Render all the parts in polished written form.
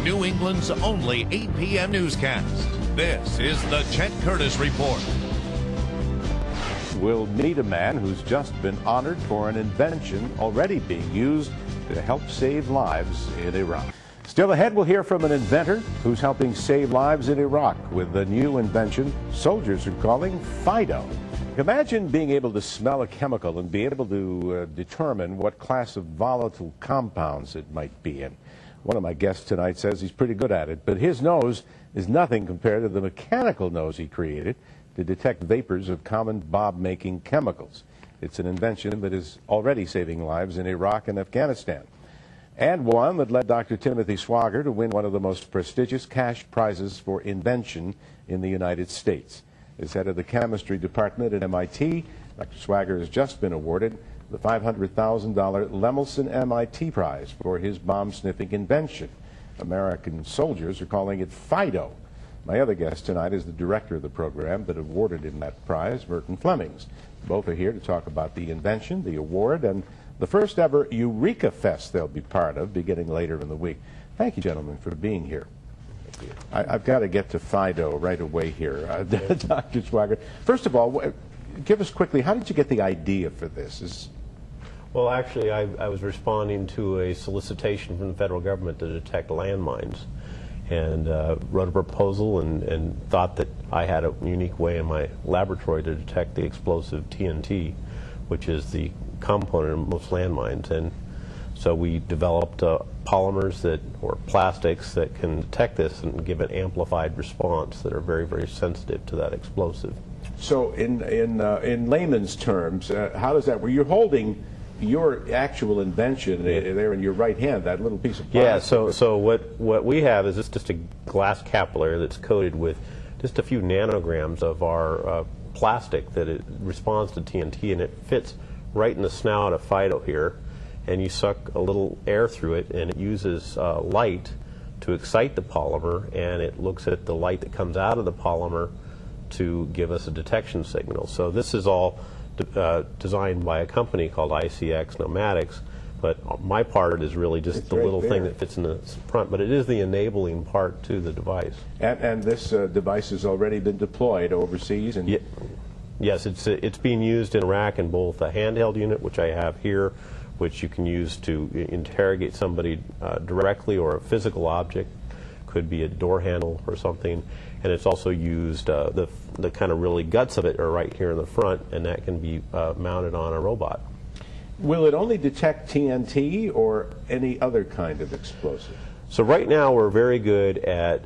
New England's only 8 p.m. newscast. This is the Chet Curtis Report. We'll meet a man who's just been honored for an invention already being used to help save lives in Iraq. Still ahead, we'll hear from an inventor who's helping save lives in Iraq with a new invention soldiers are calling Fido. Imagine being able to smell a chemical and be able to determine what class of volatile compounds it might be in. One of my guests tonight says he's pretty good at it, but his nose is nothing compared to the mechanical nose he created to detect vapors of common bomb-making chemicals. It's an invention that is already saving lives in Iraq and Afghanistan, and one that led Dr. Timothy Swager to win one of the most prestigious cash prizes for invention in the United States. As head of the chemistry department at MIT, Dr. Swager has just been awarded the $500,000 Lemelson MIT Prize for his bomb-sniffing invention. American soldiers are calling it Fido. My other guest tonight is the director of the program that awarded him that prize, Merton Flemings. Both are here to talk about the invention, the award, and the first ever Eureka Fest they'll be part of beginning later in the week. Thank you, gentlemen, for being here. I've got to get to Fido right away here. Dr. Swager, first of all, give us quickly, how did you get the idea for this? Well, actually, I was responding to a solicitation from the federal government to detect landmines, and wrote a proposal and thought that I had a unique way in my laboratory to detect the explosive TNT, which is the component of most landmines. And so we developed polymers or plastics that can detect this and give an amplified response that are very, very sensitive to that explosive. So in layman's terms, how does that work? You're holding your actual invention there in your right hand, that little piece of plastic. Yeah, so what we have is just a glass capillary that's coated with just a few nanograms of our plastic that it responds to TNT, and it fits right in the snout of Fido here. And you suck a little air through it, and it uses light to excite the polymer, and it looks at the light that comes out of the polymer to give us a detection signal. So this is all designed by a company called ICX Pneumatics, but my part is really just the little thing that fits in the front, but it is the enabling part to the device. And this device has already been deployed overseas? And yes, it's being used in Iraq in both a handheld unit, which I have here, which you can use to interrogate somebody directly, or a physical object, could be a door handle or something. And it's also used, the kind of really guts of it are right here in the front, and that can be mounted on a robot. Will it only detect TNT or any other kind of explosive? So right now we're very good at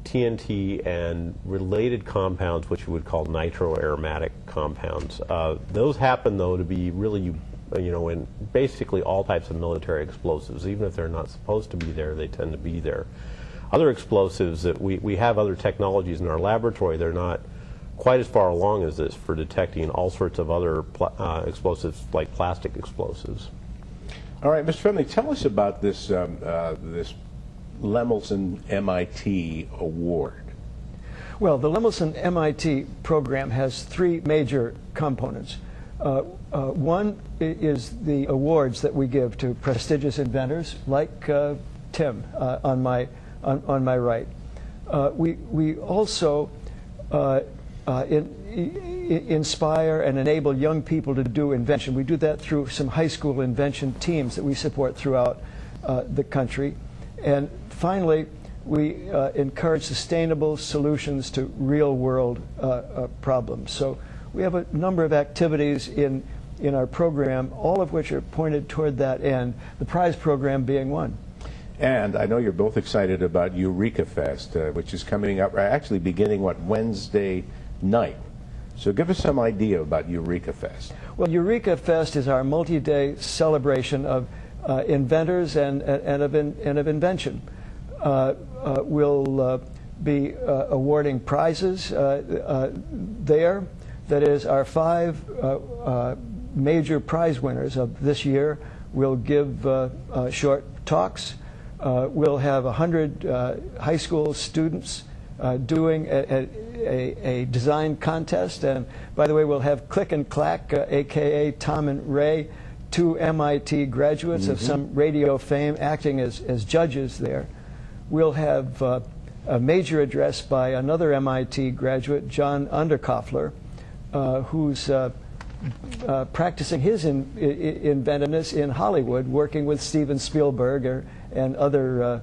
TNT and related compounds, which you would call nitroaromatic compounds. Those happen, though, to be really in basically all types of military explosives. Even if they're not supposed to be there, they tend to be there. Other explosives that we have other technologies in our laboratory, they're not quite as far along as this for detecting all sorts of other explosives, like plastic explosives. All right, Mr. Fleming, tell us about this this Lemelson MIT award. Well, the Lemelson MIT program has three major components. One is the awards that we give to prestigious inventors like Tim on my right. We also inspire and enable young people to do invention. We do that through some high school invention teams that we support throughout the country. And finally, we encourage sustainable solutions to real-world problems. So we have a number of activities in our program, all of which are pointed toward that end, the prize program being one. And I know you're both excited about Eureka Fest, which is coming up, actually beginning, Wednesday night. So give us some idea about Eureka Fest. Well, Eureka Fest is our multi-day celebration of inventors and of invention. We'll be awarding prizes there. That is, our five major prize winners of this year will give short talks. We'll have 100 high school students doing a design contest, and by the way, we'll have Click and Clack, aka Tom and Ray, two MIT graduates of some radio fame, acting as judges there. we'll have a major address by another MIT graduate, John Underkoffler, who's practicing his inventiveness in Hollywood, working with Steven Spielberg and other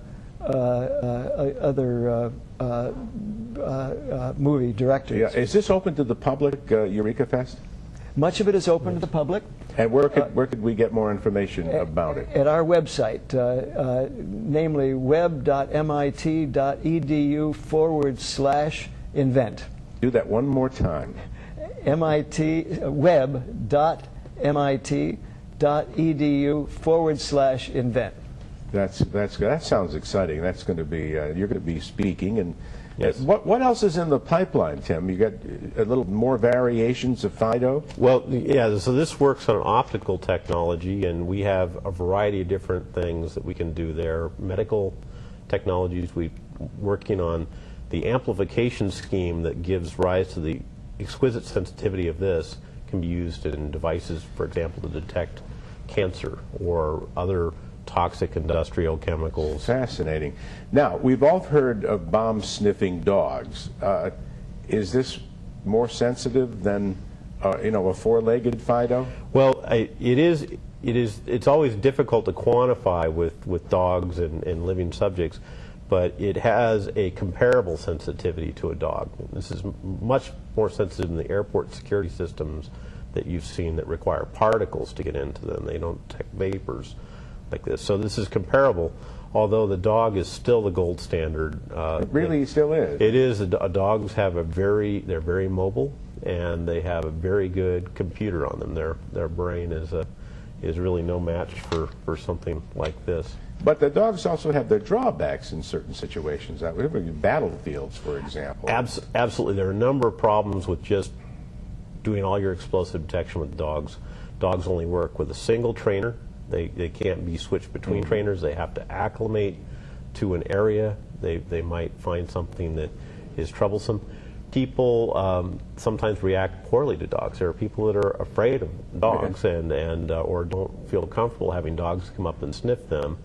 movie directors. Yeah. Is this open to the public, Eureka Fest? Much of it is open to the public. And where could we get more information about it? At our website, namely web.mit.edu/invent. Do that one more time. web.mit.edu/invent. That sounds exciting. That's going to be you're going to be speaking, and yes. What else is in the pipeline, Tim? You got a little more variations of FIDO? Well, yeah. So this works on optical technology, and we have a variety of different things that we can do there. Medical technologies. We're working on the amplification scheme that gives rise to the exquisite sensitivity of this. Can be used in devices, for example, to detect cancer or other toxic industrial chemicals. Fascinating. Now, we've all heard of bomb-sniffing dogs. Is this more sensitive than, a four-legged FIDO? Well, it's always difficult to quantify with dogs and living subjects, but it has a comparable sensitivity to a dog. This is much more sensitive than the airport security systems that you've seen that require particles to get into them. They don't detect vapors like this. So this is comparable, although the dog is still the gold standard. It really still is. It is. Dogs have they're very mobile, and they have a very good computer on them. Their brain is really no match for something like this. But the dogs also have their drawbacks in certain situations. Battlefields, for example. Absolutely. There are a number of problems with just doing all your explosive detection with dogs. Dogs only work with a single trainer. They can't be switched between trainers. They have to acclimate to an area. They might find something that is troublesome. People sometimes react poorly to dogs. There are people that are afraid of dogs and or don't feel comfortable having dogs come up and sniff them,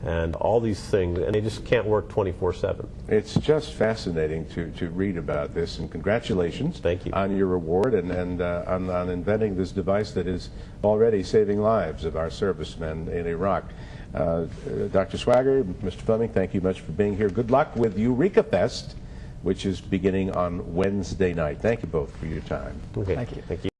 and all these things, and they just can't work 24/7. It's just fascinating to read about this, and congratulations. Thank you. On your award and on inventing this device that is already saving lives of our servicemen in Iraq. Dr. Swagger, Mr. Fleming, thank you much for being here. Good luck with Eureka Fest, which is beginning on Wednesday night. Thank you both for your time. Okay. Thank you. Thank you.